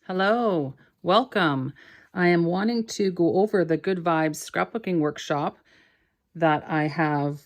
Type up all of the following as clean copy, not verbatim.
Hello, welcome. I am wanting to go over the Good Vibes scrapbooking workshop that I have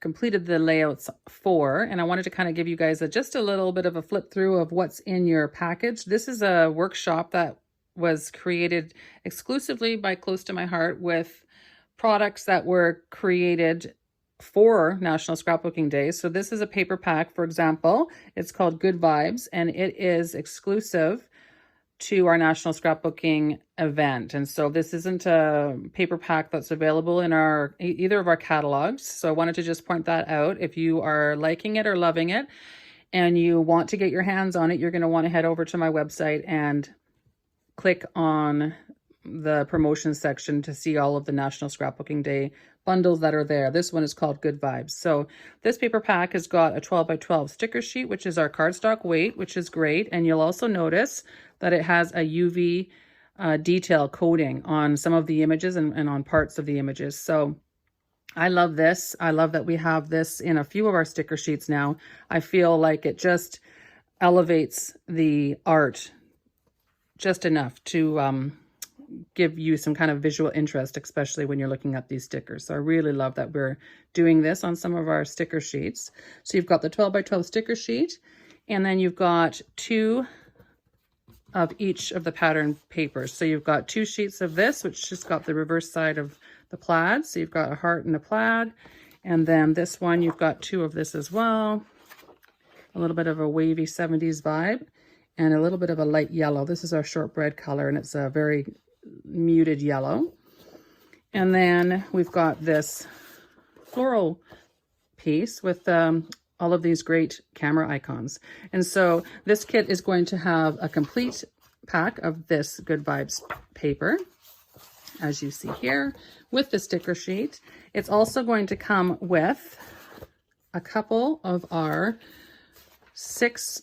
completed the layouts for, and I wanted to kind of give you guys just a little bit of a flip through of what's in your package. This is a workshop that was created exclusively by Close to My Heart with products that were created for National Scrapbooking Day. So this is a paper pack, for example. It's called Good Vibes, and it is exclusive to our National Scrapbooking event. And so this isn't a paper pack that's available in either of our catalogs. So I wanted to just point that out. If you are liking it or loving it and you want to get your hands on it, you're going to want to head over to my website and click on the promotion section to see all of the National Scrapbooking Day bundles that are there. This one is called Good Vibes. So this paper pack has got a 12 by 12 sticker sheet, which is our cardstock weight, which is great. And you'll also notice that it has a UV detail coating on some of the images and on parts of the images. So I love this. I love that we have this in a few of our sticker sheets now. I feel like it just elevates the art just enough to give you some kind of visual interest, especially when you're looking at these stickers. So I really love that we're doing this on some of our sticker sheets. So you've got the 12 by 12 sticker sheet, and then you've got two of each of the pattern papers. So you've got two sheets of this, which just got the reverse side of the plaid. So you've got a heart and a plaid. And then this one, you've got two of this as well. A little bit of a wavy 70s vibe and a little bit of a light yellow. This is our shortbread color, and it's a very muted yellow. And then we've got this floral piece with all of these great camera icons. And so this kit is going to have a complete pack of this Good Vibes paper, as you see here, with the sticker sheet. It's also going to come with a couple of our 6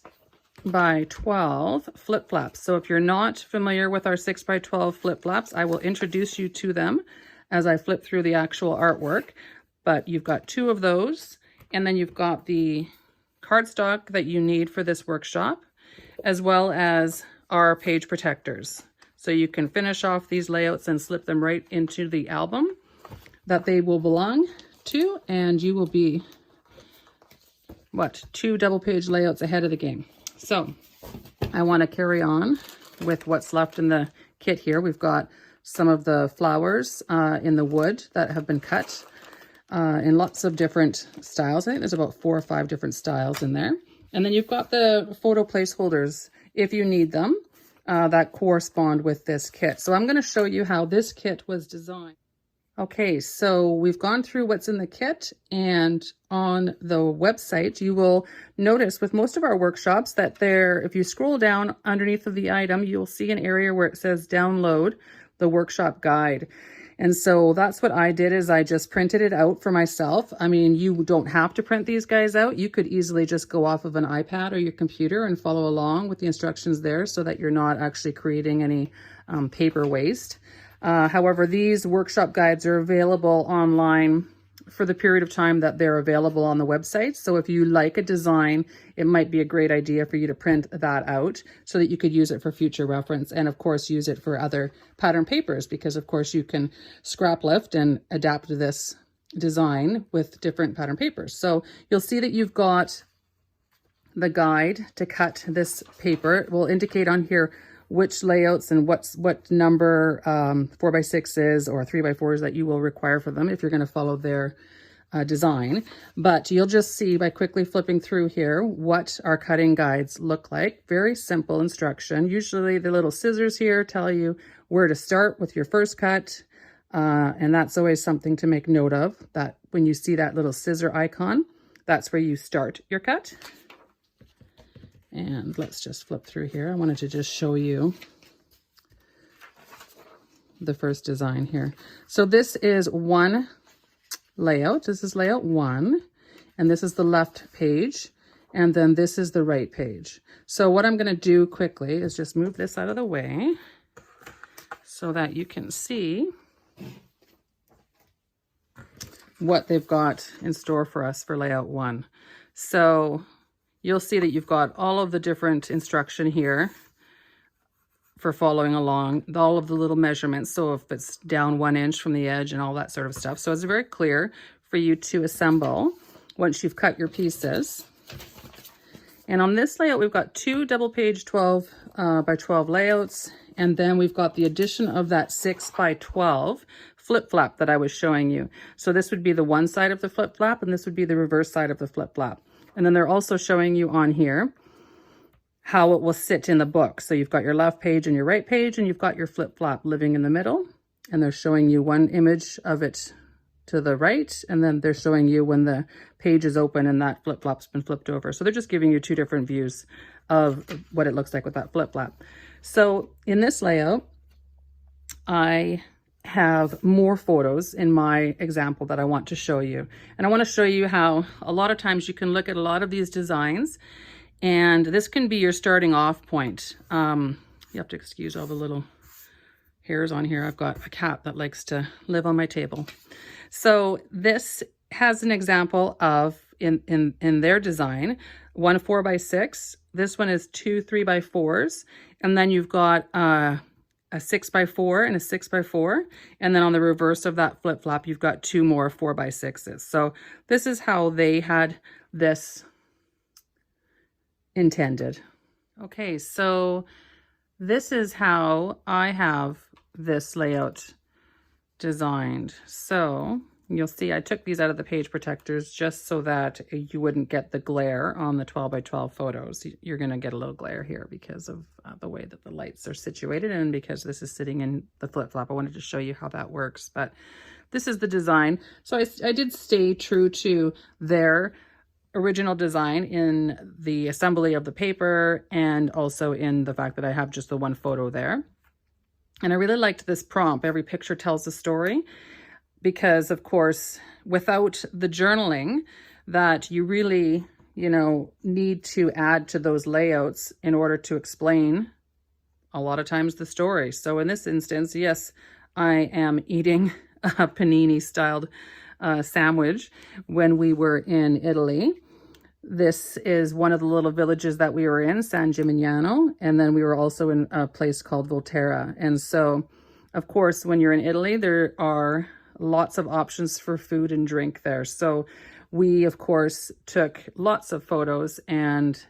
by 12 flip flaps. So if you're not familiar with our 6 by 12 flip flaps, I will introduce you to them as I flip through the actual artwork. But you've got two of those, and then you've got the cardstock that you need for this workshop, as well as our page protectors. So you can finish off these layouts and slip them right into the album that they will belong to, and you will be, two double page layouts ahead of the game. So I want to carry on with what's left in the kit here. We've got some of the flowers in the wood that have been cut in lots of different styles. I think there's about 4 or 5 different styles in there. And then you've got the photo placeholders, if you need them, that correspond with this kit. So I'm going to show you how this kit was designed. Okay, so we've gone through what's in the kit, and on the website, you will notice with most of our workshops that if you scroll down underneath of the item, you'll see an area where it says download the workshop guide. And so that's what I did, is I just printed it out for myself. I mean, you don't have to print these guys out. You could easily just go off of an iPad or your computer and follow along with the instructions there so that you're not actually creating any paper waste. However, these workshop guides are available online for the period of time that they're available on the website. So if you like a design, it might be a great idea for you to print that out so that you could use it for future reference, and of course use it for other pattern papers, because of course you can scrap lift and adapt this design with different pattern papers. So you'll see that you've got the guide to cut this paper. It will indicate on here which layouts and what number 4x6 is or 3x4 is that you will require for them if you're going to follow their design. But you'll just see by quickly flipping through here what our cutting guides look like. Very simple instruction. Usually the little scissors here tell you where to start with your first cut. And that's always something to make note of, that when you see that little scissor icon, that's where you start your cut. And let's just flip through here. I wanted to just show you the first design here. So this is one layout. This is layout 1, and this is the left page, and then this is the right page. So what I'm going to do quickly is just move this out of the way so that you can see what they've got in store for us for layout 1. So you'll see that you've got all of the different instruction here for following along, all of the little measurements. So if it's down 1 inch from the edge and all that sort of stuff. So it's very clear for you to assemble once you've cut your pieces. And on this layout, we've got 2 double page 12 by 12 layouts. And then we've got the addition of that 6 by 12 flip flap that I was showing you. So this would be the one side of the flip flap, and this would be the reverse side of the flip flap. And then they're also showing you on here how it will sit in the book. So you've got your left page and your right page, and you've got your flip flap living in the middle. And they're showing you one image of it to the right, and then they're showing you when the page is open and that flip flap's been flipped over. So they're just giving you 2 different views of what it looks like with that flip flap. So in this layout, I have more photos in my example that I want to show you. And I want to show you how a lot of times you can look at a lot of these designs, and this can be your starting off point. You have to excuse all the little hairs on here. I've got a cat that likes to live on my table. So this has an example of, in their design, 1 4x6. This one is 2 3x4s. And then you've got a 6x4 and a 6x4. And then on the reverse of that flip flap, you've got 2 more 4x6s. So this is how they had this intended. Okay, so this is how I have this layout designed. So you'll see I took these out of the page protectors just so that you wouldn't get the glare on the 12 by 12 photos. You're going to get a little glare here because of the way that the lights are situated, and because this is sitting in the flip flap. I wanted to show you how that works, but this is the design. So I did stay true to their original design in the assembly of the paper, and also in the fact that I have just the one photo there. And I really liked this prompt, every picture tells a story, because of course, without the journaling that you really, need to add to those layouts in order to explain a lot of times the story. So in this instance, yes, I am eating a panini styled sandwich when we were in Italy. This is one of the little villages that we were in, San Gimignano, and then we were also in a place called Volterra. And so, of course, when you're in Italy, there are lots of options for food and drink there. So we, of course, took lots of photos, and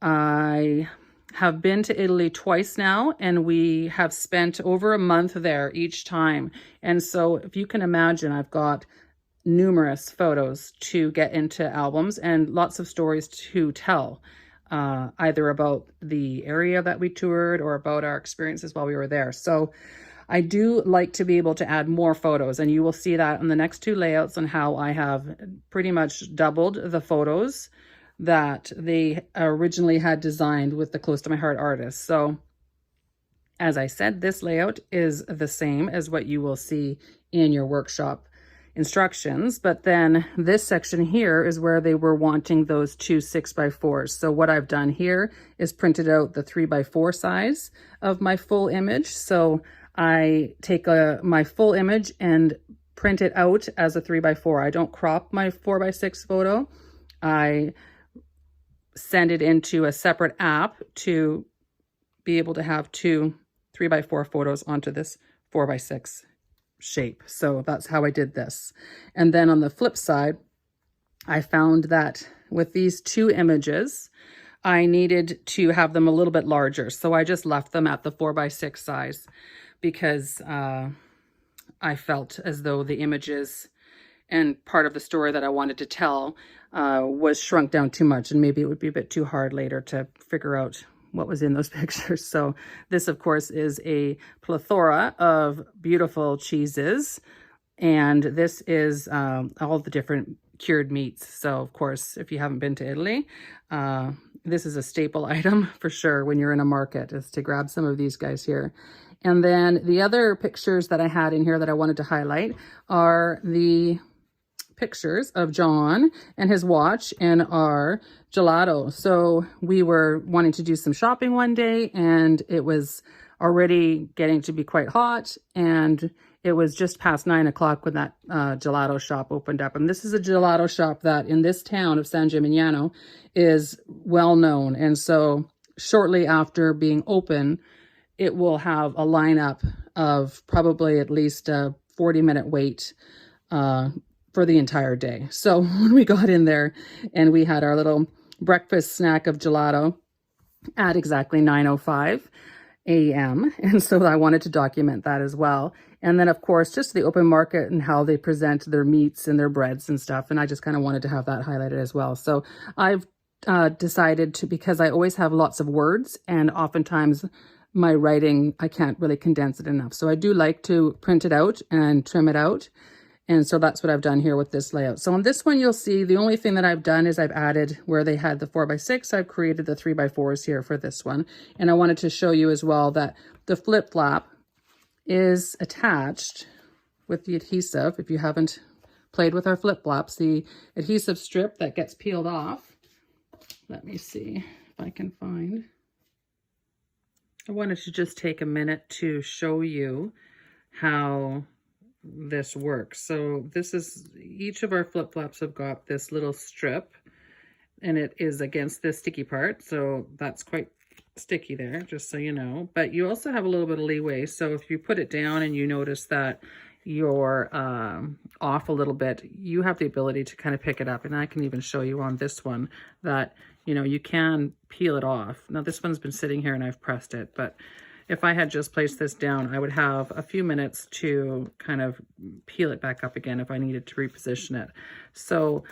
I have been to Italy twice now, and we have spent over a month there each time. And so if you can imagine, I've got numerous photos to get into albums and lots of stories to tell, either about the area that we toured or about our experiences while we were there. So I do like to be able to add more photos, and you will see that on the next 2 layouts on how I have pretty much doubled the photos that they originally had designed with the Close to My Heart artist. So as I said, this layout is the same as what you will see in your workshop instructions, but then this section here is where they were wanting those 2 6x4s. So what I've done here is printed out the 3x4 size of my full image. So I take my full image and print it out as a 3x4. I don't crop my 4x6 photo. I send it into a separate app to be able to have 2 3x4 photos onto this 4x6 shape. So that's how I did this. And then on the flip side, I found that with these 2 images, I needed to have them a little bit larger. So I just left them at the 4x6 size, because I felt as though the images and part of the story that I wanted to tell was shrunk down too much, and maybe it would be a bit too hard later to figure out what was in those pictures. So this, of course, is a plethora of beautiful cheeses, and this is all the different cured meats. So of course, if you haven't been to Italy, this is a staple item for sure when you're in a market, is to grab some of these guys here. And then the other pictures that I had in here that I wanted to highlight are the pictures of John and his watch and our gelato. So we were wanting to do some shopping one day, and it was already getting to be quite hot, and it was just past 9 o'clock when that gelato shop opened up. And this is a gelato shop that in this town of San Gimignano is well known. And so shortly after being open, it will have a lineup of probably at least a 40-minute wait for the entire day. So when we got in there and we had our little breakfast snack of gelato at exactly 9:05 a.m. And so I wanted to document that as well. And then of course, just the open market and how they present their meats and their breads and stuff. And I just kind of wanted to have that highlighted as well. So I've decided to, because I always have lots of words and oftentimes my writing, I can't really condense it enough. So I do like to print it out and trim it out. And so that's what I've done here with this layout. So on this one, you'll see the only thing that I've done is I've added where they had the 4x6, I've created the 3x4s here for this one. And I wanted to show you as well that the flip flap is attached with the adhesive. If you haven't played with our flip flops, the adhesive strip that gets peeled off. Let me see if I can find. I wanted to just take a minute to show you how this works. So this is, each of our flip flops have got this little strip and it is against this sticky part. So that's quite sticky there, just so you know. But you also have a little bit of leeway. So if you put it down and you notice that you're off a little bit, you have the ability to kind of pick it up. And I can even show you on this one that, you know, you can peel it off. Now this one's been sitting here and I've pressed it, but if I had just placed this down, I would have a few minutes to kind of peel it back up again if I needed to reposition it. So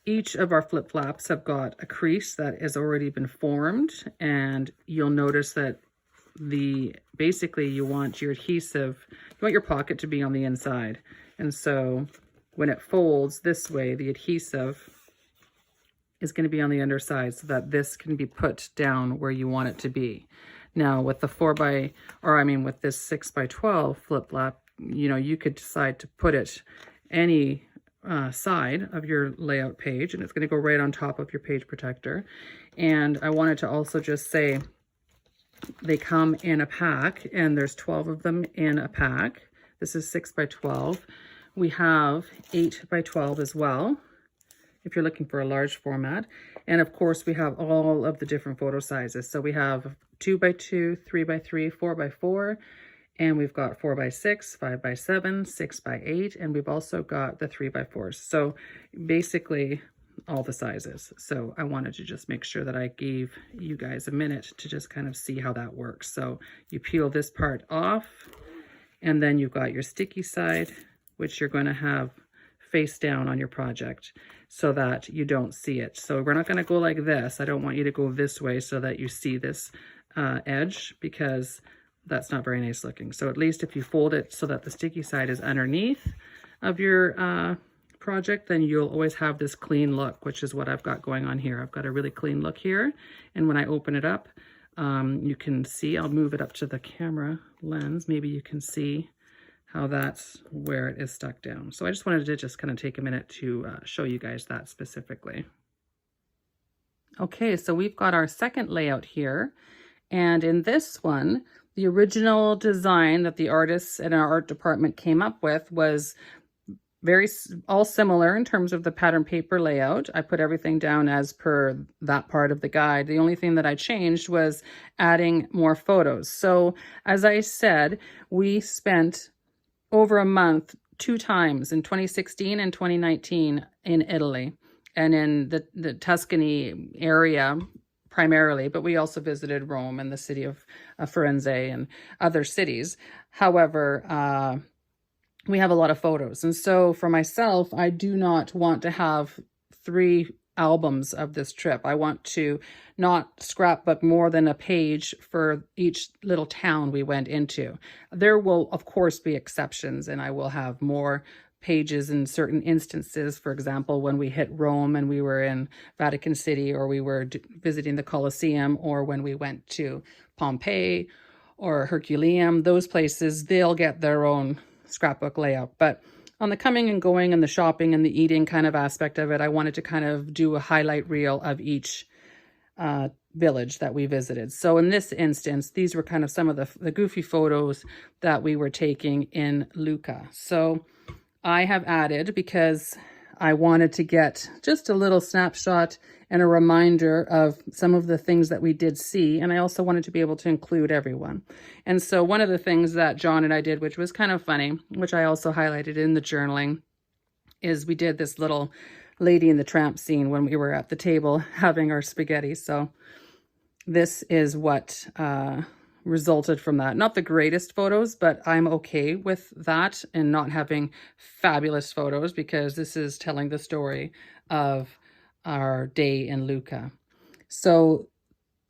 each of our flip flaps have got a crease that has already been formed, and you'll notice that basically you want your adhesive, you want your pocket to be on the inside. And so when it folds this way, the adhesive is going to be on the underside so that this can be put down where you want it to be. Now with the with this 6x12 flip flap, you know, you could decide to put it any side of your layout page, and it's going to go right on top of your page protector. And I wanted to also just say they come in a pack, and there's 12 of them in a pack. This is 6x12. We have 8x12 as well, if you're looking for a large format. And of course, we have all of the different photo sizes. So we have 2x2, 3x3, 4x4, and we've got 4x6, 5x7, 6x8, and we've also got the 3x4s. So basically all the sizes. So I wanted to just make sure that I gave you guys a minute to just kind of see how that works. So you peel this part off, and then you've got your sticky side, which you're going to have face down on your project so that you don't see it. So we're not going to go like this. I don't want you to go this way so that you see this edge, because that's not very nice looking. So at least if you fold it so that the sticky side is underneath of your project, then you'll always have this clean look, which is what I've got going on here. I've got a really clean look here. And when I open it up, you can see, I'll move it up to the camera lens. Maybe you can see how that's where it is stuck down. So I just wanted to just kind of take a minute to show you guys that specifically. Okay, so we've got our second layout here. And in this one, the original design that the artists in our art department came up with was all similar in terms of the pattern paper layout. I put everything down as per that part of the guide. The only thing that I changed was adding more photos. So as I said, we spent over a month 2 times in 2016 and 2019 in Italy and in the Tuscany area primarily, but we also visited Rome and the city of Firenze and other cities. However, we have a lot of photos. And so for myself, I do not want to have 3 albums of this trip. I want to not scrapbook more than a page for each little town we went into. There will, of course, be exceptions, and I will have more pages in certain instances. For example, when we hit Rome and we were in Vatican City, or we were visiting the Colosseum, or when we went to Pompeii or Herculaneum, those places, they'll get their own scrapbook layout. But on the coming and going and the shopping and the eating kind of aspect of it, I wanted to kind of do a highlight reel of each village that we visited. So in this instance, these were kind of some of the goofy photos that we were taking in Lucca. So I have added, because I wanted to get just a little snapshot and a reminder of some of the things that we did see. And I also wanted to be able to include everyone. And so one of the things that John and I did, which was kind of funny, which I also highlighted in the journaling, is we did this little Lady and the Tramp scene when we were at the table having our spaghetti. So this is what resulted from that. Not the greatest photos, but I'm okay with that and not having fabulous photos, because this is telling the story of our day in Lucca. So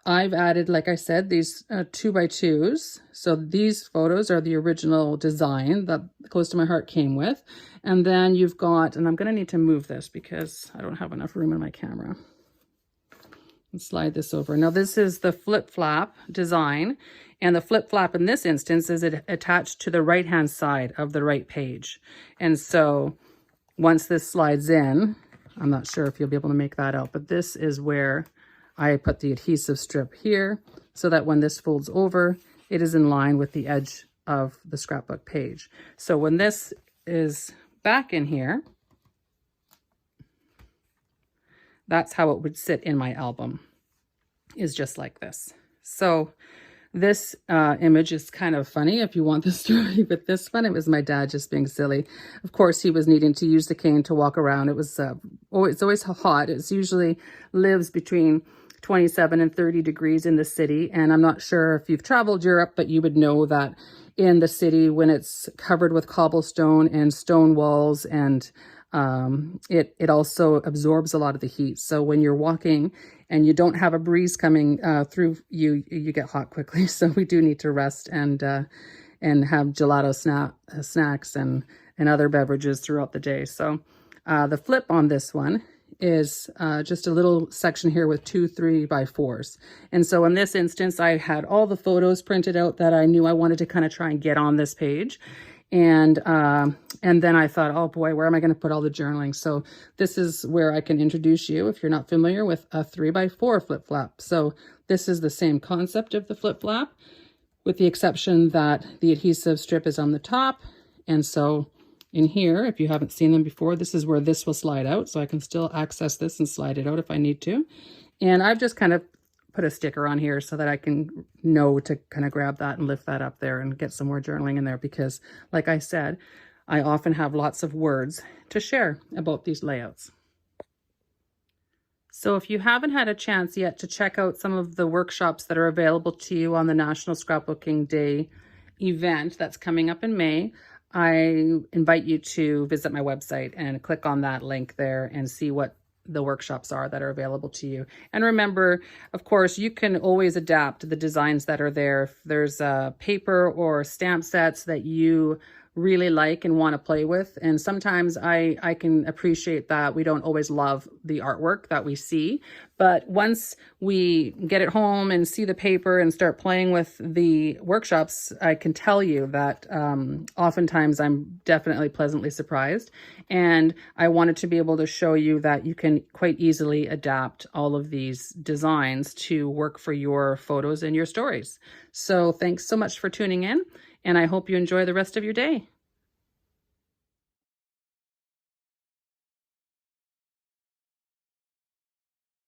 I've added, like I said, these 2x2s. So these photos are the original design that Close to My Heart came with. And then you've got, and I'm going to need to move this because I don't have enough room in my camera. And slide this over. Now this is the flip flap design, and the flip flap in this instance is attached to the right hand side of the right page. And so once this slides in, I'm not sure if you'll be able to make that out, but this is where I put the adhesive strip here so that when this folds over, it is in line with the edge of the scrapbook page. So when this is back in here, that's how it would sit in my album, is just like this. So this image is kind of funny if you want the story with this one. It was my dad just being silly. Of course, he was needing to use the cane to walk around. It was it's always hot. It's usually lives between 27 and 30 degrees in the city. And I'm not sure if you've traveled Europe, but you would know that in the city, when it's covered with cobblestone and stone walls, and it also absorbs a lot of the heat. So when you're walking and you don't have a breeze coming through you, you get hot quickly. So we do need to rest and have gelato snacks and other beverages throughout the day. So the flip on this one is just a little section here with 2 3x4s. And so in this instance, I had all the photos printed out that I knew I wanted to kind of try and get on this page. And then I thought, oh boy, where am I going to put all the journaling? So this is where I can introduce you, if you're not familiar, with a 3x4 flip flap. So this is the same concept of the flip flap, with the exception that the adhesive strip is on the top. And so in here, if you haven't seen them before, this is where this will slide out. So I can still access this and slide it out if I need to. And I've just kind of put a sticker on here so that I can know to kind of grab that and lift that up there and get some more journaling in there, because like I said, I often have lots of words to share about these layouts. So if you haven't had a chance yet to check out some of the workshops that are available to you on the National Scrapbooking Day event that's coming up in May, I invite you to visit my website and click on that link there and see what the workshops are that are available to you. And remember, of course, you can always adapt the designs that are there. If there's paper or stamp sets that you really like and want to play with. And sometimes I can appreciate that we don't always love the artwork that we see, but once we get it home and see the paper and start playing with the workshops, I can tell you that oftentimes I'm definitely pleasantly surprised. And I wanted to be able to show you that you can quite easily adapt all of these designs to work for your photos and your stories. So thanks so much for tuning in, and I hope you enjoy the rest of your day.